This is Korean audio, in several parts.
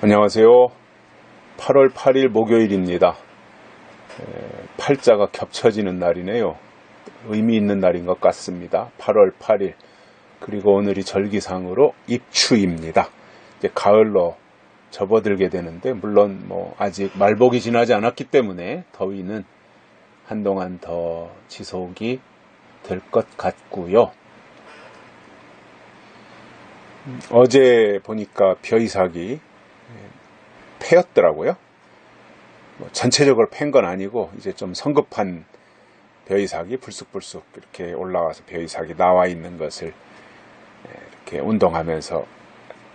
안녕하세요. 8월 8일 목요일입니다. 팔자가 겹쳐지는 날이네요. 의미 있는 날인 것 같습니다. 8월 8일. 그리고 오늘이 절기상으로 입추입니다. 이제 가을로 접어들게 되는데, 물론 아직 말복이 지나지 않았기 때문에 더위는 한동안 더 지속이 될 것 같고요. 어제 보니까 벼이삭이 패였더라고요. 전체적으로 팬 건 아니고 이제 좀 성급한 벼이삭이 불쑥불쑥 이렇게 올라와서 벼이삭이 나와 있는 것을 이렇게 운동하면서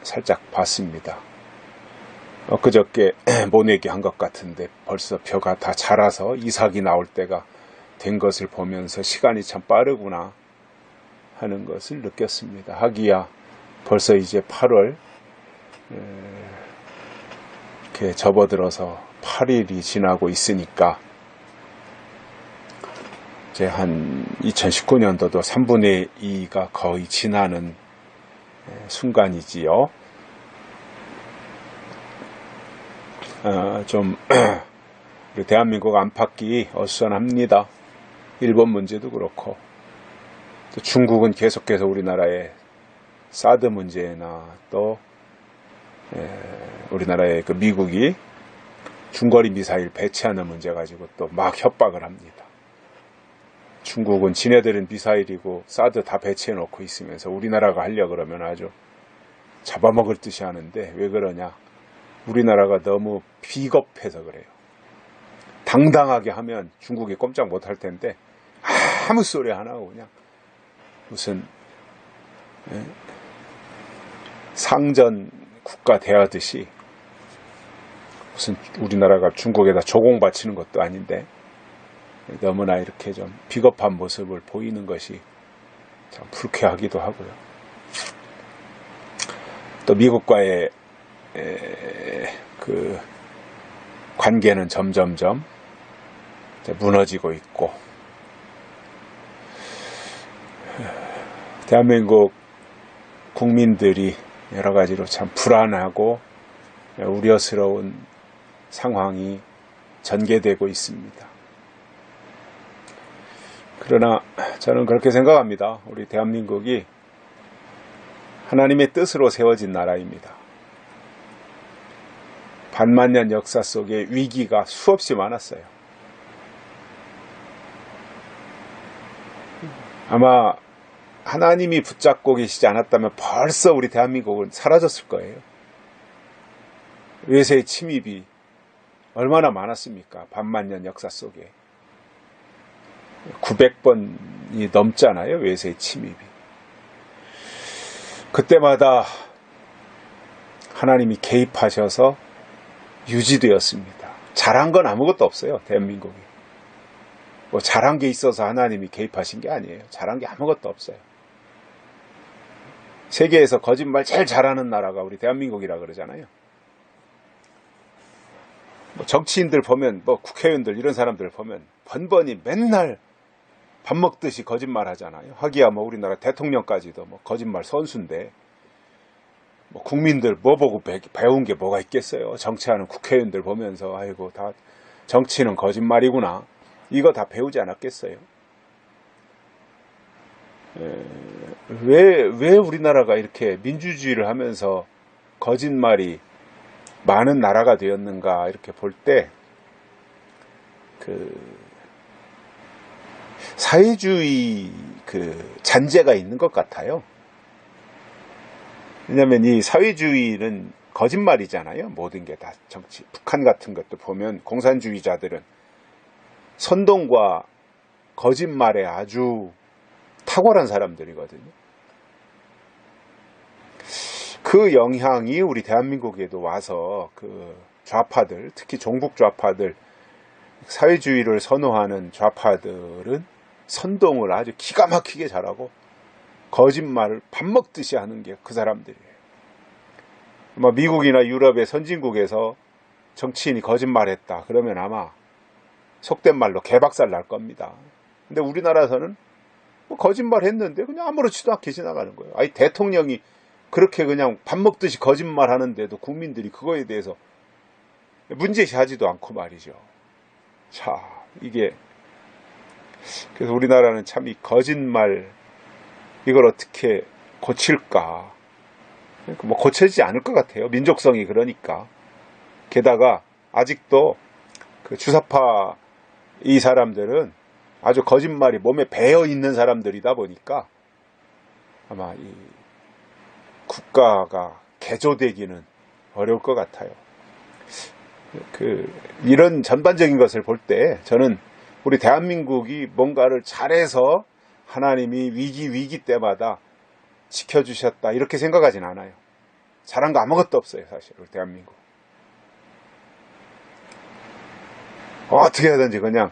살짝 봤습니다. 엊그저께 모내기 한 것 같은데 벌써 벼가 다 자라서 이삭이 나올 때가 된 것을 보면서 시간이 참 빠르구나 하는 것을 느꼈습니다. 하기야 벌써 이제 8월 이렇게 접어들어서 8일이 지나고 있으니까 이제 한 2019년도도 3분의 2가 거의 지나는 순간이지요. 좀 우리 대한민국 안팎이 어수선합니다. 일본 문제도 그렇고, 또 중국은 계속해서 우리나라의 사드 문제나 또 우리나라의 그 미국이 중거리 미사일 배치하는 문제 가지고 또 막 협박을 합니다. 중국은 지네들은 미사일이고 사드 다 배치해 놓고 있으면서 우리나라가 하려 그러면 아주 잡아먹을 듯이 하는데, 왜 그러냐? 우리나라가 너무 비겁해서 그래요. 당당하게 하면 중국이 꼼짝 못할 텐데 아무 소리 안 하고 그냥 무슨 상전 국가 대하듯이, 무슨 우리나라가 중국에다 조공 바치는 것도 아닌데 너무나 이렇게 좀 비겁한 모습을 보이는 것이 참 불쾌하기도 하고요. 또 미국과의 그 관계는 점점점 무너지고 있고, 대한민국 국민들이 여러 가지로 참 불안하고 우려스러운 상황이 전개되고 있습니다. 그러나 저는 그렇게 생각합니다. 우리 대한민국이 하나님의 뜻으로 세워진 나라입니다. 반만년 역사 속에 위기가 수없이 많았어요. 아마 하나님이 붙잡고 계시지 않았다면 벌써 우리 대한민국은 사라졌을 거예요. 외세의 침입이 얼마나 많았습니까? 반만년 역사 속에 900번이 넘잖아요. 외세의 침입이. 그때마다 하나님이 개입하셔서 유지되었습니다. 잘한 건 아무것도 없어요. 대한민국이 잘한 게 있어서 하나님이 개입하신 게 아니에요. 잘한 게 아무것도 없어요. 세계에서 거짓말 제일 잘하는 나라가 우리 대한민국이라 그러잖아요. 정치인들 보면, 국회의원들 이런 사람들 보면 번번이 맨날 밥 먹듯이 거짓말 하잖아요. 하기야 우리나라 대통령까지도 거짓말 선수인데, 국민들 뭐 보고 배운 게 뭐가 있겠어요. 정치하는 국회의원들 보면서 아이고 다 정치는 거짓말이구나, 이거 다 배우지 않았겠어요. 왜 우리나라가 이렇게 민주주의를 하면서 거짓말이 많은 나라가 되었는가, 이렇게 볼 때 사회주의 잔재가 있는 것 같아요. 왜냐하면 이 사회주의는 거짓말이잖아요. 모든 게 다 정치. 북한 같은 것도 보면 공산주의자들은 선동과 거짓말에 아주 탁월한 사람들이거든요. 그 영향이 우리 대한민국에도 와서 좌파들, 특히 종북 좌파들, 사회주의를 선호하는 좌파들은 선동을 아주 기가 막히게 잘하고 거짓말을 밥 먹듯이 하는 게 그 사람들이에요. 미국이나 유럽의 선진국에서 정치인이 거짓말했다 그러면 아마 속된 말로 개박살 날 겁니다. 근데 우리나라에서는 거짓말 했는데 그냥 아무렇지도 않게 지나가는 거예요. 아니, 대통령이 그렇게 그냥 밥 먹듯이 거짓말 하는데도 국민들이 그거에 대해서 문제시하지도 않고 말이죠. 자, 이게 그래서 우리나라는 참 이 거짓말 이걸 어떻게 고칠까? 뭐 고쳐지지 않을 것 같아요. 민족성이 그러니까. 게다가 아직도 그 주사파 이 사람들은 아주 거짓말이 몸에 배어 있는 사람들이다 보니까 아마 이 국가가 개조되기는 어려울 것 같아요. 이런 전반적인 것을 볼 때 저는 우리 대한민국이 뭔가를 잘해서 하나님이 위기 때마다 지켜주셨다 이렇게 생각하진 않아요. 잘한 거 아무것도 없어요. 사실 우리 대한민국 어떻게 하든지 그냥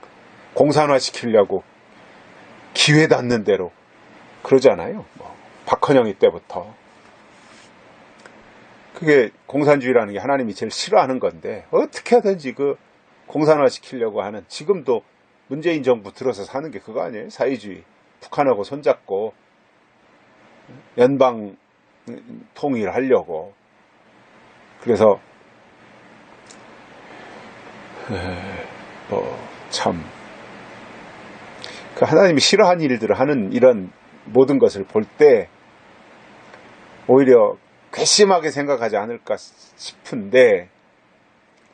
공산화 시키려고 기회 닿는 대로 그러잖아요. 뭐 박헌영이 때부터 그게 공산주의라는 게 하나님이 제일 싫어하는 건데 어떻게 하든지 그 공산화 시키려고 하는, 지금도 문재인 정부 들어서 사는 게 그거 아니에요? 사회주의. 북한하고 손잡고 연방 통일하려고. 그래서 참 그 하나님이 싫어하는 일들을 하는 이런 모든 것을 볼 때 오히려 괘씸하게 생각하지 않을까 싶은데,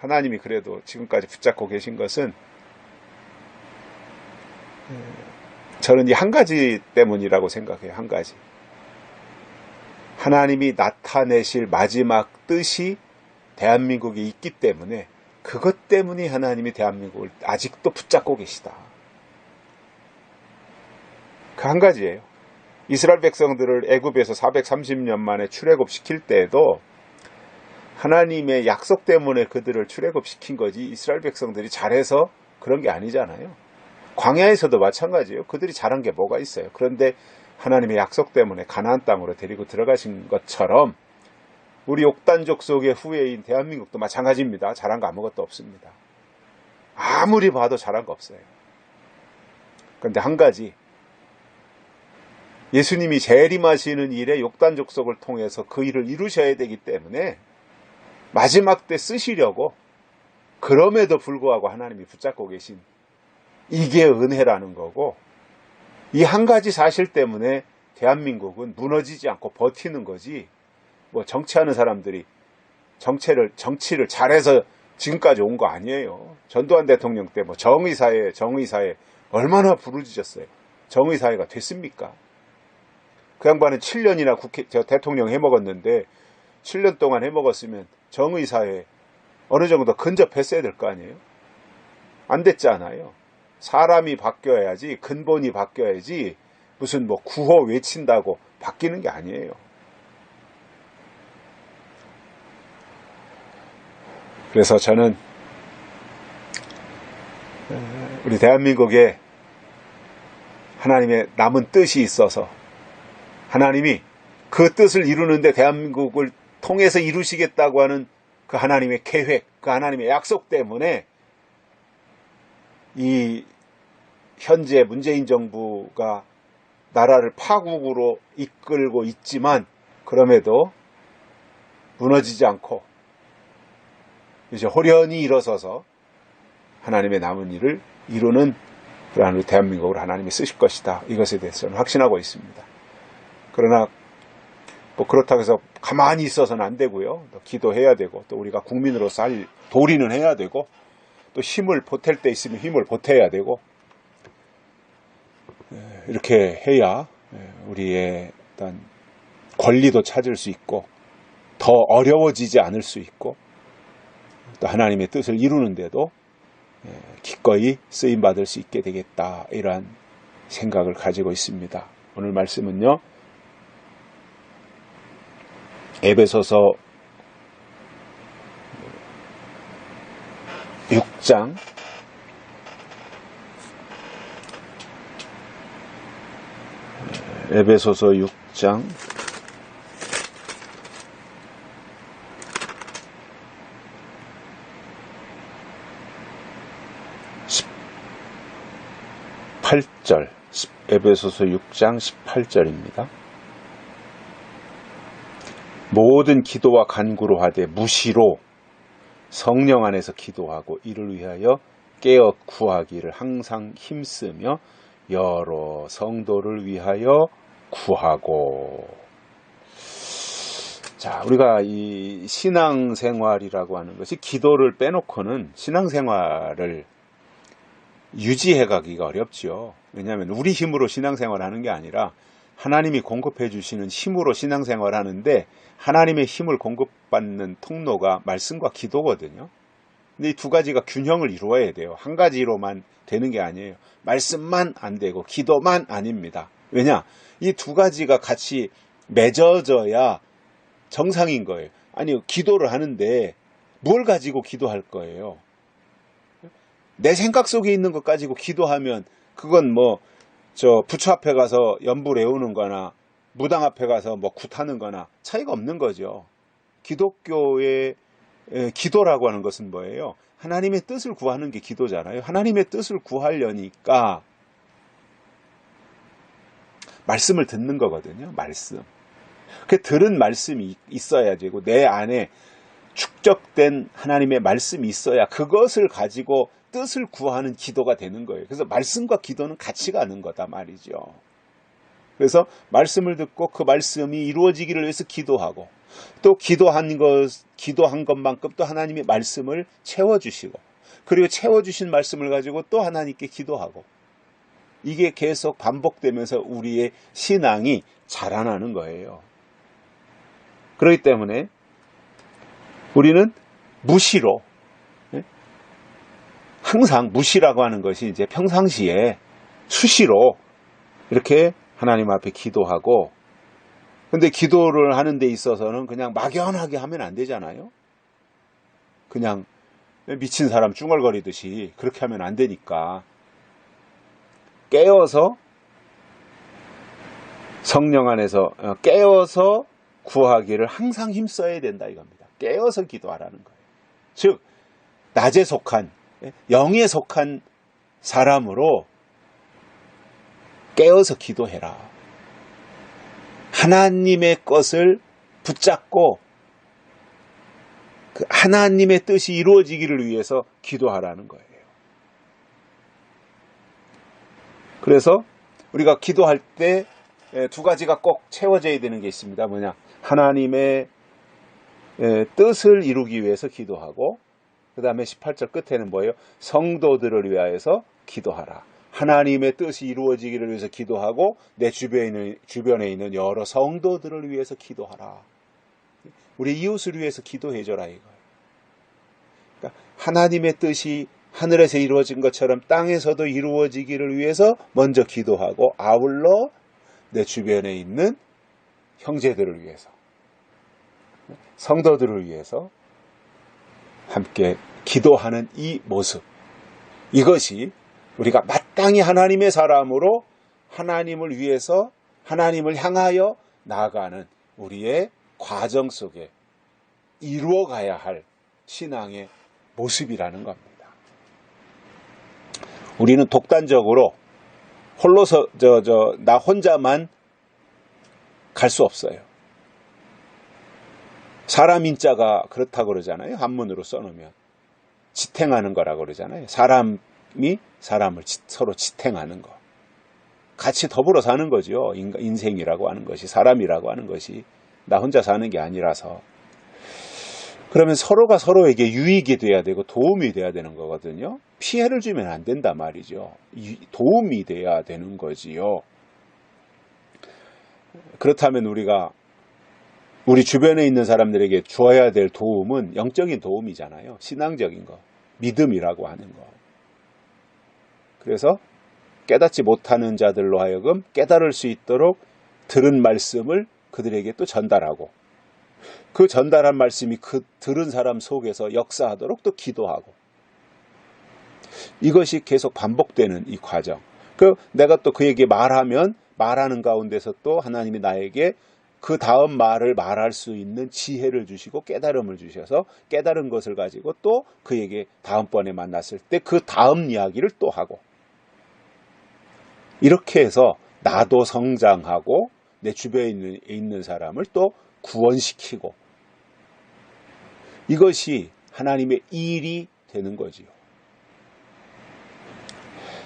하나님이 그래도 지금까지 붙잡고 계신 것은 저는 이 한 가지 때문이라고 생각해요. 한 가지. 하나님이 나타내실 마지막 뜻이 대한민국에 있기 때문에, 그것 때문에 하나님이 대한민국을 아직도 붙잡고 계시다. 그 한 가지예요. 이스라엘 백성들을 애굽에서 430년 만에 출애굽시킬 때에도 하나님의 약속 때문에 그들을 출애굽시킨 거지, 이스라엘 백성들이 잘해서 그런 게 아니잖아요. 광야에서도 마찬가지예요. 그들이 잘한 게 뭐가 있어요. 그런데 하나님의 약속 때문에 가나안 땅으로 데리고 들어가신 것처럼 우리 옥단족 속의 후예인 대한민국도 마찬가지입니다. 잘한 거 아무것도 없습니다. 아무리 봐도 잘한 거 없어요. 그런데 한 가지, 예수님이 재림하시는 일에 옥단족 속을 통해서 그 일을 이루셔야 되기 때문에 마지막 때 쓰시려고, 그럼에도 불구하고 하나님이 붙잡고 계신, 이게 은혜라는 거고, 이 한 가지 사실 때문에 대한민국은 무너지지 않고 버티는 거지, 뭐 정치하는 사람들이 정치를 잘해서 지금까지 온 거 아니에요. 전두환 대통령 때 뭐 정의사회 얼마나 부르짖었어요. 정의사회가 됐습니까? 그 양반은 7년이나 대통령 해먹었는데 7년 동안 해먹었으면 정의사회 어느 정도 근접했어야 될 거 아니에요? 안 됐잖아요. 사람이 바뀌어야지, 근본이 바뀌어야지 무슨 뭐 구호 외친다고 바뀌는 게 아니에요. 그래서 저는 우리 대한민국에 하나님의 남은 뜻이 있어서, 하나님이 그 뜻을 이루는데 대한민국을 통해서 이루시겠다고 하는 그 하나님의 계획, 그 하나님의 약속 때문에 이 현재 문재인 정부가 나라를 파국으로 이끌고 있지만, 그럼에도 무너지지 않고 이제 호련히 일어서서 하나님의 남은 일을 이루는 그러한 대한민국을 하나님이 쓰실 것이다. 이것에 대해서 저는 확신하고 있습니다. 그러나 뭐 그렇다고 해서 가만히 있어서는 안 되고요. 또 기도해야 되고, 또 우리가 국민으로서 할 도리는 해야 되고, 또 힘을 보탤 때 있으면 힘을 보태야 되고, 이렇게 해야 우리의 어떤 권리도 찾을 수 있고, 더 어려워지지 않을 수 있고, 또 하나님의 뜻을 이루는데도 기꺼이 쓰임받을 수 있게 되겠다, 이러한 생각을 가지고 있습니다. 오늘 말씀은요, 에베소서 6장 18절, 에베소서 6장 18절입니다. 모든 기도와 간구로 하되 무시로 성령 안에서 기도하고 이를 위하여 깨어 구하기를 항상 힘쓰며 여러 성도를 위하여 구하고. 자, 우리가 이 신앙생활이라고 하는 것이 기도를 빼놓고는 신앙생활을 유지해 가기가 어렵죠. 왜냐하면 우리 힘으로 신앙생활하는 게 아니라 하나님이 공급해 주시는 힘으로 신앙생활하는데, 하나님의 힘을 공급받는 통로가 말씀과 기도거든요. 근데 이 두 가지가 균형을 이루어야 돼요. 한 가지로만 되는 게 아니에요. 말씀만 안 되고 기도만 아닙니다. 왜냐? 이 두 가지가 같이 맺어져야 정상인 거예요. 아니, 기도를 하는데 뭘 가지고 기도할 거예요? 내 생각 속에 있는 것 가지고 기도하면 그건 뭐 부처 앞에 가서 연불 외우는 거나 무당 앞에 가서 뭐 굿하는 거나 차이가 없는 거죠. 기독교의 기도라고 하는 것은 뭐예요? 하나님의 뜻을 구하는 게 기도잖아요. 하나님의 뜻을 구하려니까 말씀을 듣는 거거든요. 말씀. 그 들은 말씀이 있어야 되고 내 안에 축적된 하나님의 말씀이 있어야 그것을 가지고 뜻을 구하는 기도가 되는 거예요. 그래서 말씀과 기도는 같이 가는 거다 말이죠. 그래서 말씀을 듣고 그 말씀이 이루어지기를 위해서 기도하고, 또 기도한 것만큼 또 하나님의 말씀을 채워주시고, 그리고 채워주신 말씀을 가지고 또 하나님께 기도하고, 이게 계속 반복되면서 우리의 신앙이 자라나는 거예요. 그렇기 때문에 우리는 무시로, 항상 무시라고 하는 것이 이제 평상시에 수시로 이렇게 하나님 앞에 기도하고, 근데 기도를 하는 데 있어서는 그냥 막연하게 하면 안 되잖아요. 그냥 미친 사람 쭝얼거리듯이 그렇게 하면 안 되니까 깨어서 성령 안에서 깨어서 구하기를 항상 힘써야 된다 이겁니다. 깨어서 기도하라는 거예요. 즉 낮에 속한, 영에 속한 사람으로 깨어서 기도해라. 하나님의 것을 붙잡고 그 하나님의 뜻이 이루어지기를 위해서 기도하라는 거예요. 그래서 우리가 기도할 때 두 가지가 꼭 채워져야 되는 게 있습니다. 뭐냐? 하나님의 뜻을 이루기 위해서 기도하고, 그 다음에 18절 끝에는 뭐예요? 성도들을 위하여서 기도하라. 하나님의 뜻이 이루어지기를 위해서 기도하고 내 주변에 있는 여러 성도들을 위해서 기도하라. 우리 이웃을 위해서 기도해줘라 이거예요. 그러니까 하나님의 뜻이 하늘에서 이루어진 것처럼 땅에서도 이루어지기를 위해서 먼저 기도하고, 아울러 내 주변에 있는 형제들을 위해서, 성도들을 위해서 함께 기도하는 이 모습, 이것이 우리가 마땅히 하나님의 사람으로 하나님을 위해서, 하나님을 향하여 나아가는 우리의 과정 속에 이루어가야 할 신앙의 모습이라는 겁니다. 우리는 독단적으로 홀로서 나 혼자만 갈 수 없어요. 사람 인자가 그렇다고 그러잖아요. 한문으로 써놓으면 지탱하는 거라고 그러잖아요. 사람이 사람을 서로 지탱하는 거, 같이 더불어 사는 거죠. 인생이라고 하는 것이, 사람이라고 하는 것이 나 혼자 사는 게 아니라서. 그러면 서로가 서로에게 유익이 돼야 되고 도움이 돼야 되는 거거든요. 피해를 주면 안 된단 말이죠. 도움이 돼야 되는 거지요. 그렇다면 우리가 우리 주변에 있는 사람들에게 주어야 될 도움은 영적인 도움이잖아요. 신앙적인 거, 믿음이라고 하는 거. 그래서 깨닫지 못하는 자들로 하여금 깨달을 수 있도록 들은 말씀을 그들에게 또 전달하고, 그 전달한 말씀이 그 들은 사람 속에서 역사하도록 또 기도하고, 이것이 계속 반복되는 이 과정. 내가 또 그에게 말하는 가운데서 또 하나님이 나에게 그 다음 말을 말할 수 있는 지혜를 주시고 깨달음을 주셔서 깨달은 것을 가지고 또 그에게 다음번에 만났을 때 그 다음 이야기를 또 하고, 이렇게 해서 나도 성장하고 내 주변에 있는 사람을 또 구원시키고 이것이 하나님의 일이 되는 거지요.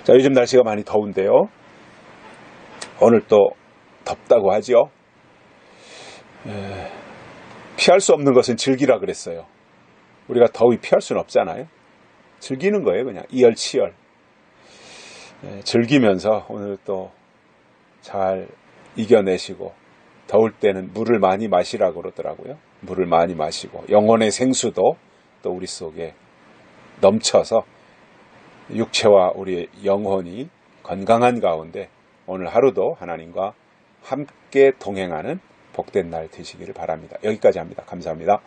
자, 요즘 날씨가 많이 더운데요. 오늘 또 덥다고 하죠. 피할 수 없는 것은 즐기라 그랬어요. 우리가 더위 피할 수는 없잖아요. 즐기는 거예요. 그냥 이열치열. 즐기면서 오늘 또 잘 이겨내시고, 더울 때는 물을 많이 마시라고 그러더라고요. 물을 많이 마시고 영혼의 생수도 또 우리 속에 넘쳐서 육체와 우리의 영혼이 건강한 가운데 오늘 하루도 하나님과 함께 동행하는 복된 날 되시기를 바랍니다. 여기까지 합니다. 감사합니다.